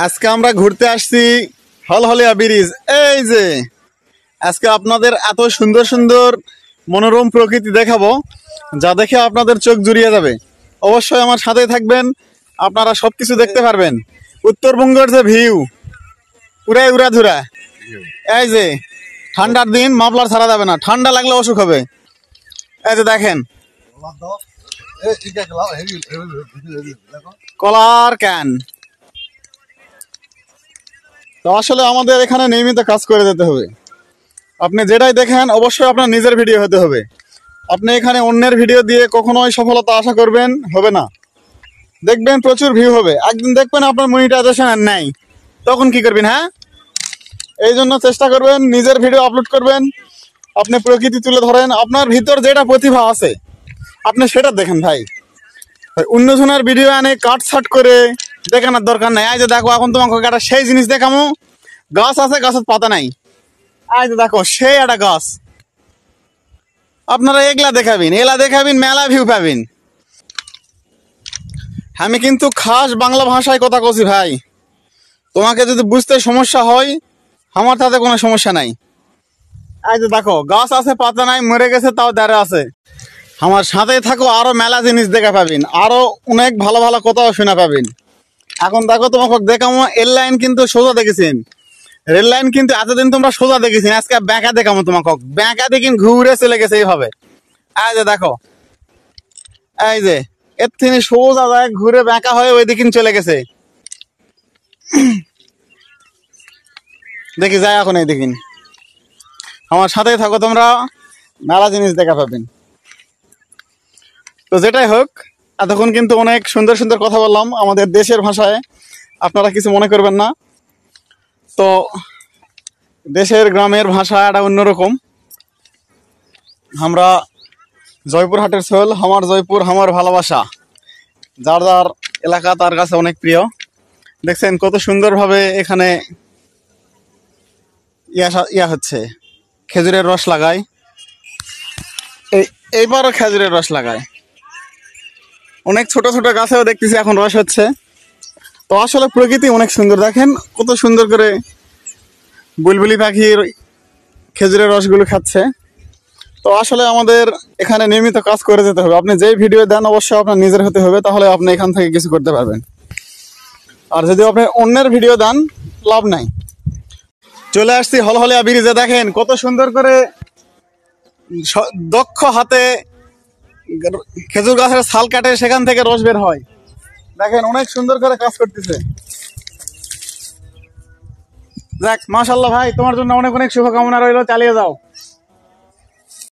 আজকে আমরা ঘুরতে আসছি হলহলিয়া ব্রিজ। এই যে আজকে আপনাদের এত সুন্দর সুন্দর মনোরম প্রকৃতি দেখাবো, যা দেখে আপনাদের চোখ জুড়িয়ে যাবে। অবশ্যই আমার সাথেই থাকবেন, আপনারা সবকিছু দেখতে পারবেন। উত্তরবঙ্গের যে ভিউ পুরাই উড়াধুরা। এই যে ঠান্ডার দিন মাফলার ছাড়া যাবে না, ঠান্ডা লাগলে অসুখ হবে। এই যে দেখেন কলার ক্যান। তো আসলে আমাদের এখানে নিয়মিত কাজ করে যেতে হবে। আপনি যেটাই দেখেন অবশ্যই আপনার নিজের ভিডিও হতে হবে। আপনি এখানে অন্যের ভিডিও দিয়ে কখনোই সফলতা আশা করবেন হবে না। দেখবেন প্রচুর ভিউ হবে, একদিন দেখবেন আপনার মনিটাইজেশন আর নাই, তখন কি করবেন? হ্যাঁ, এই জন্য চেষ্টা করবেন নিজের ভিডিও আপলোড করবেন। আপনি প্রকৃতি তুলে ধরেন, আপনার ভিতর যেটা প্রতিভা আছে আপনি সেটা দেখেন ভাই। অন্যজনের ভিডিও আনে কাটছাট করে দেখানোর দরকার নাই। এই যে দেখো এখন তোমাকে একটা সেই জিনিস দেখামো, গাছ আছে গাছের পাতা নাই। এই যে দেখো সেই একটা গাছ, আপনারা এগুলা দেখাবেন মেলা ভিউ পাবেন। আমি কিন্তু খাস বাংলা ভাষায় কথা কছি ভাই, তোমাকে যদি বুঝতে সমস্যা হয় আমার তাতে কোনো সমস্যা নাই। এই যে দেখো গাছ আছে পাতা নাই, মরে গেছে তাও দাঁড়ে আছে। আমার সাথে থাকো, আরো মেলা জিনিস দেখা পাবেন, আরো অনেক ভালো ভালো কথাও শোনা পাবেন। এখন দেখো তোমাকে দেখামো এর লাইন কিন্তু সোজা দেখেছেন, রেল লাইন কিন্তু এতদিন তোমরা সোজা দেখেছেন, আজকে ব্যাঁকা দেখামো তোমাকে। ব্যাঁকা দেখিন ঘুরে চলে গেছে এইভাবে। এই যে দেখো, এই যে এর থেকে সোজা যায় ঘুরে ব্যাঁকা হয়ে ওই দিকে চলে গেছে। দেখি যায় এখন এই দিকিন। আমার সাথেই থাকো, তোমরা মেলা জিনিস দেখা পাবেন। তো যেটাই হোক, এতক্ষণ কিন্তু অনেক সুন্দর সুন্দর কথা বললাম আমাদের দেশের ভাষায়, আপনারা কিছু মনে করবেন না। তো দেশের গ্রামের ভাষা এটা অন্যরকম। আমরা জয়পুরহাটের ছোল, আমার জয়পুর আমার ভালোবাসা, যার যার এলাকা তার কাছে অনেক প্রিয়। দেখছেন কত সুন্দরভাবে এখানে ইয়া হচ্ছে, খেজুরের রস লাগায়। এইবারও খেজুরের রস লাগায়, অনেক ছোট ছোট গাছেও দেখতেছি এখন রস হচ্ছে। তো আসলে প্রকৃতি অনেক সুন্দর, দেখেন কত সুন্দর করে বুলবুলি পাখির খেজুরের রসগুলো খাচ্ছে। তো আসলে আমাদের এখানে নিয়মিত কাজ করে যেতে হবে। আপনি যেই ভিডিও দেন অবশ্যই আপনার নিজের হতে হবে, তাহলে আপনি এখান থেকে কিছু করতে পারবেন। আর যদি আপনি অন্যের ভিডিও দেন লাভ নাই। চলে আসছি হলহলিয়া ব্রিজে, দেখেন কত সুন্দর করে দক্ষ হাতে খেজুর গাছের ছাল কাটে সেখান থেকে রস বের হয়। দেখেন অনেক সুন্দর করে কাজ করতেছে। যাক মাশাআল্লাহ ভাই, তোমার জন্য অনেক অনেক শুভকামনা রইল, চালিয়ে যাও।